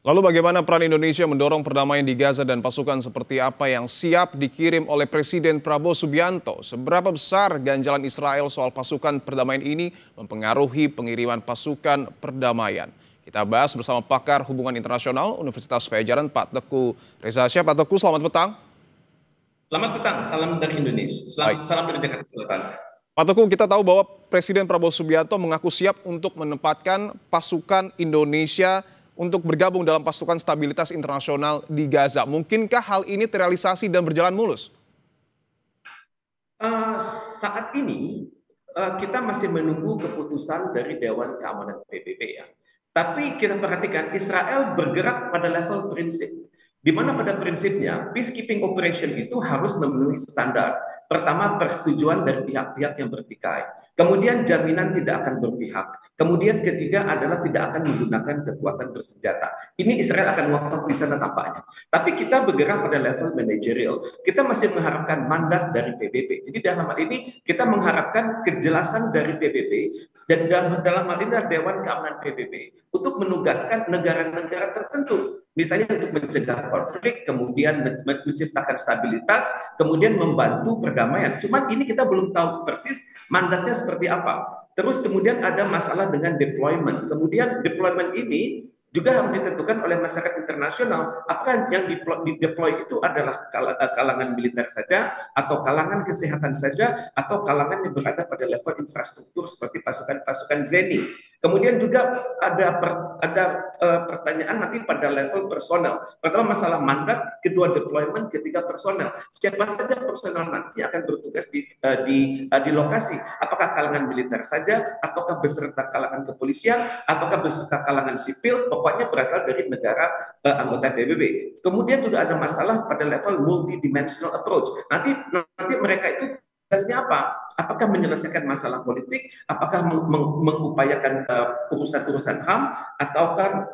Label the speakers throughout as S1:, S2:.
S1: Lalu bagaimana peran Indonesia mendorong perdamaian di Gaza dan pasukan seperti apa yang siap dikirim oleh Presiden Prabowo Subianto? Seberapa besar ganjalan Israel soal pasukan perdamaian ini mempengaruhi pengiriman pasukan perdamaian? Kita bahas bersama pakar hubungan internasional Universitas Pajajaran, Pak Teguh Reza Syah. Pak Teguh, selamat petang.
S2: Selamat petang, salam dari Indonesia.
S1: Baik.
S2: Salam dari Jakarta Selatan.
S1: Pak Teguh, kita tahu bahwa Presiden Prabowo Subianto mengaku siap untuk menempatkan pasukan Indonesia untuk bergabung dalam pasukan stabilitas internasional di Gaza. Mungkinkah hal ini terrealisasi dan berjalan mulus?
S2: Saat ini kita masih menunggu keputusan dari Dewan Keamanan PBB ya. Tapi kita perhatikan Israel bergerak pada level prinsip. Di mana pada prinsipnya peacekeeping operation itu harus memenuhi standar. Pertama, persetujuan dari pihak-pihak yang bertikai. Kemudian jaminan tidak akan berpihak. Kemudian ketiga adalah tidak akan menggunakan kekuatan bersenjata. Ini Israel akan ngotot di sana tampaknya. Tapi kita bergerak pada level manajerial. Kita masih mengharapkan mandat dari PBB. Jadi dalam hal ini kita mengharapkan kejelasan dari PBB dan dalam hal ini Dewan Keamanan PBB untuk menugaskan negara-negara tertentu. Misalnya untuk mencegah konflik, kemudian menciptakan stabilitas, kemudian membantu perdamaian. Cuman ini kita belum tahu persis mandatnya seperti apa. Terus kemudian ada masalah dengan deployment. Kemudian deployment ini juga harus ditentukan oleh masyarakat internasional. Apakah yang deploy itu adalah kalangan militer saja, atau kalangan kesehatan saja, atau kalangan yang berada pada level infrastruktur seperti pasukan-pasukan ZENI. Kemudian juga ada pertanyaan nanti pada level personel. Pertama masalah mandat, kedua deployment, ketiga personel. Siapa saja personel nanti akan bertugas di lokasi? Apakah kalangan militer saja, ataukah beserta kalangan kepolisian, ataukah beserta kalangan sipil? Pokoknya berasal dari negara anggota PBB. Kemudian juga ada masalah pada level multidimensional approach. Nanti mereka itu tugasnya apa? Apakah menyelesaikan masalah politik? Apakah mengupayakan urusan-urusan HAM? Ataukah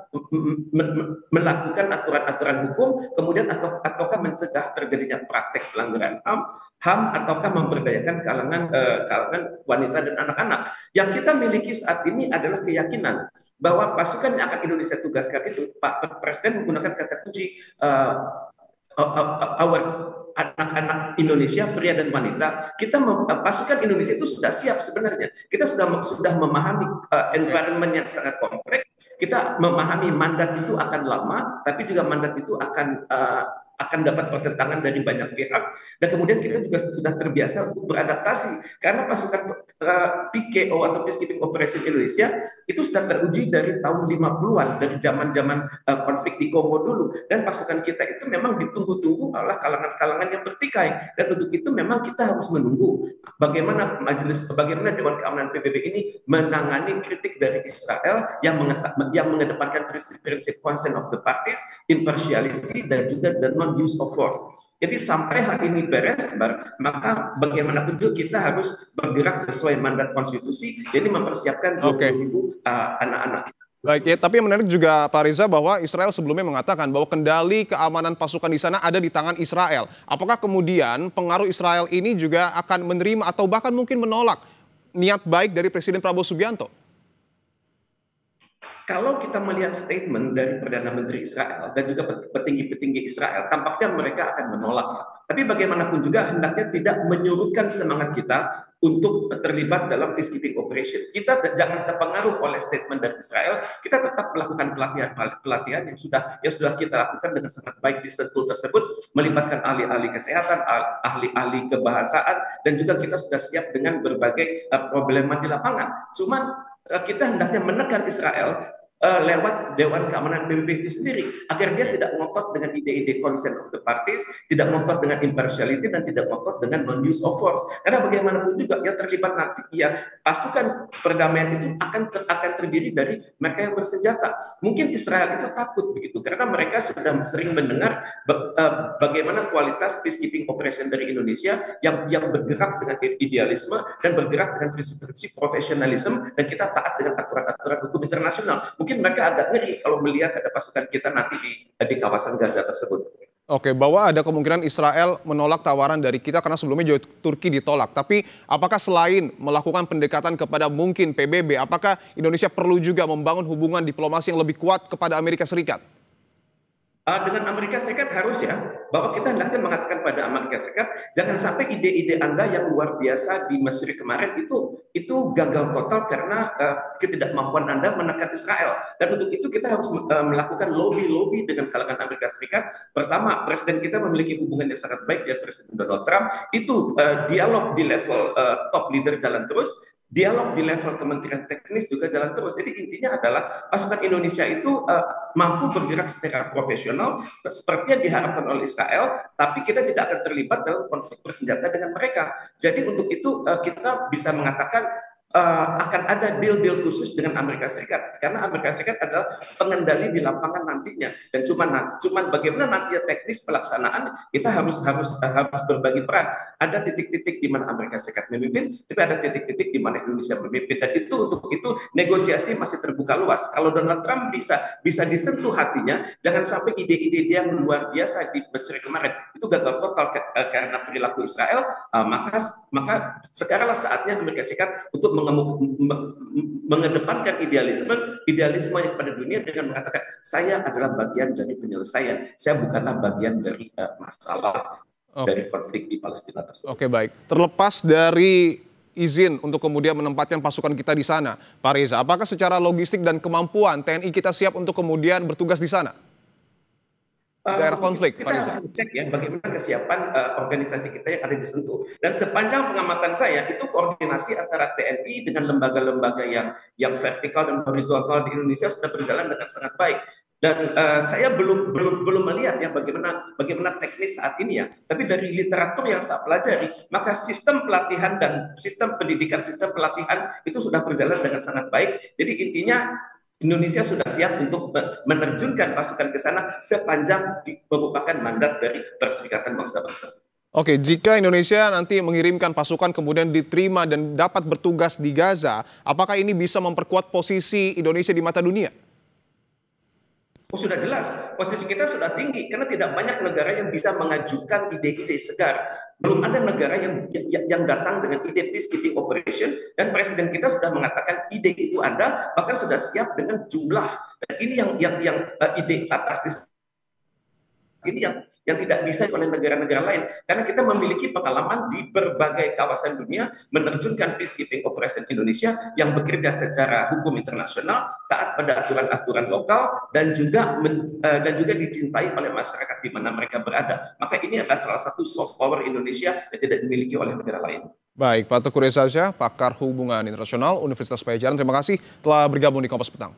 S2: melakukan aturan-aturan hukum? Kemudian ataukah mencegah terjadinya praktek pelanggaran HAM? Ataukah memberdayakan kalangan wanita dan anak-anak? Yang kita miliki saat ini adalah keyakinan bahwa pasukan yang akan Indonesia tugaskan itu, Pak Presiden menggunakan kata kunci anak-anak Indonesia, pria dan wanita. Pasukan Indonesia itu sudah siap sebenarnya. Kita sudah memahami environment yang sangat kompleks. Kita memahami mandat itu akan lama, tapi juga mandat itu akan dapat pertentangan dari banyak pihak. Dan kemudian kita juga sudah terbiasa untuk beradaptasi karena pasukan PKO atau Peacekeeping Operation Indonesia itu sudah teruji dari tahun 50-an, dari zaman-zaman konflik di Kongo dulu. Dan pasukan kita itu memang ditunggu-tunggu oleh kalangan-kalangan yang bertikai. Dan untuk itu memang kita harus menunggu bagaimana Dewan Keamanan PBB ini menangani kritik dari Israel yang mengedepankan prinsip consent of the parties, impartiality, dan juga the non-use of force. Jadi sampai hal ini beres, maka bagaimanapun juga kita harus bergerak sesuai mandat konstitusi, jadi mempersiapkan 20.000 anak-anak kita.
S1: Baik, ya, tapi yang menarik juga Pak Reza bahwa Israel sebelumnya mengatakan bahwa kendali keamanan pasukan di sana ada di tangan Israel. Apakah kemudian pengaruh Israel ini juga akan menerima atau bahkan mungkin menolak niat baik dari Presiden Prabowo Subianto?
S2: Kalau kita melihat statement dari Perdana Menteri Israel dan juga petinggi-petinggi Israel, tampaknya mereka akan menolak. Tapi bagaimanapun juga hendaknya tidak menyurutkan semangat kita untuk terlibat dalam peacekeeping operation. Kita jangan terpengaruh oleh statement dari Israel. Kita tetap melakukan pelatihan yang sudah kita lakukan dengan sangat baik di Sentul tersebut, melibatkan ahli-ahli kesehatan, ahli-ahli kebahasaan, dan juga kita sudah siap dengan berbagai problema di lapangan. Cuman kita hendaknya menekan Israel lewat Dewan Keamanan PBB itu sendiri agar dia tidak ngotot dengan ide-ide consent of the parties, tidak ngotot dengan impartiality, dan tidak ngotot dengan non-use of force. Karena bagaimanapun juga yang terlibat nanti pasukan perdamaian itu akan terdiri dari mereka yang bersenjata. Mungkin Israel itu takut begitu karena mereka sudah sering mendengar bagaimana kualitas peacekeeping operation dari Indonesia yang bergerak dengan idealisme dan bergerak dengan prinsip-prinsip profesionalisme, dan kita taat dengan aturan-aturan hukum internasional. Mungkin mereka agak ngeri kalau melihat ada pasukan kita nanti di kawasan Gaza tersebut.
S1: Oke, bahwa ada kemungkinan Israel menolak tawaran dari kita karena sebelumnya juga Turki ditolak. Tapi apakah selain melakukan pendekatan kepada mungkin PBB, apakah Indonesia perlu juga membangun hubungan diplomasi yang lebih kuat kepada Amerika Serikat?
S2: Dengan Amerika Serikat harus ya, bahwa kita hendaknya mengatakan pada Amerika Serikat, jangan sampai ide-ide Anda yang luar biasa di Mesir kemarin itu gagal total karena ketidakmampuan Anda menekan Israel. Dan untuk itu kita harus melakukan lobby-lobby dengan kalangan Amerika Serikat. Pertama, presiden kita memiliki hubungan yang sangat baik dengan Presiden Donald Trump. Itu dialog di level top leader jalan terus, dialog di level kementerian teknis juga jalan terus. Jadi intinya adalah pasukan Indonesia itu mampu bergerak secara profesional seperti yang diharapkan oleh Israel, tapi kita tidak akan terlibat dalam konflik bersenjata dengan mereka. Jadi untuk itu kita bisa mengatakan akan ada deal-deal khusus dengan Amerika Serikat karena Amerika Serikat adalah pengendali di lapangan nantinya, dan cuman bagaimana nantinya teknis pelaksanaan kita harus berbagi peran. Ada titik-titik di mana Amerika Serikat memimpin, tapi ada titik-titik di mana Indonesia memimpin, dan itu untuk itu negosiasi masih terbuka luas. Kalau Donald Trump bisa disentuh hatinya, jangan sampai ide-ide dia yang luar biasa di Mesir kemarin itu gagal total karena perilaku Israel, maka sekaranglah saatnya Amerika Serikat untuk mengedepankan idealisme yang kepada dunia dengan mengatakan saya adalah bagian dari penyelesaian, saya bukanlah bagian dari masalah dari konflik di Palestina tersebut.
S1: Oke, baik. Terlepas dari izin untuk kemudian menempatkan pasukan kita di sana, Pak Reza, apakah secara logistik dan kemampuan TNI kita siap untuk kemudian bertugas di sana? Daerah konflik,
S2: kita harus cek ya bagaimana kesiapan organisasi kita yang ada di Sentul. Dan sepanjang pengamatan saya itu koordinasi antara TNI dengan lembaga-lembaga yang vertikal dan horizontal di Indonesia sudah berjalan dengan sangat baik. Dan saya belum melihat ya bagaimana teknis saat ini ya. Tapi dari literatur yang saya pelajari, maka sistem pelatihan dan sistem pendidikan, sistem pelatihan itu sudah berjalan dengan sangat baik. Jadi intinya Indonesia sudah siap untuk menerjunkan pasukan ke sana sepanjang merupakan mandat dari Perserikatan Bangsa-Bangsa.
S1: Oke, jika Indonesia nanti mengirimkan pasukan kemudian diterima dan dapat bertugas di Gaza, apakah ini bisa memperkuat posisi Indonesia di mata dunia?
S2: Oh, sudah jelas, posisi kita sudah tinggi karena tidak banyak negara yang bisa mengajukan ide-ide segar. Belum ada negara yang datang dengan ide peacekeeping operation, dan presiden kita sudah mengatakan ide itu ada, bahkan sudah siap dengan jumlah. Dan ini yang ide fantastis ini yang tidak bisa oleh negara-negara lain, karena kita memiliki pengalaman di berbagai kawasan dunia menerjunkan peacekeeping operation Indonesia yang bekerja secara hukum internasional, taat pada aturan-aturan lokal, dan juga dicintai oleh masyarakat di mana mereka berada. Maka ini adalah salah satu soft power Indonesia yang tidak dimiliki oleh negara lain.
S1: Baik, Pak Teguh Reza Shah, pakar hubungan internasional Universitas Padjadjaran, terima kasih telah bergabung di Kompas Petang.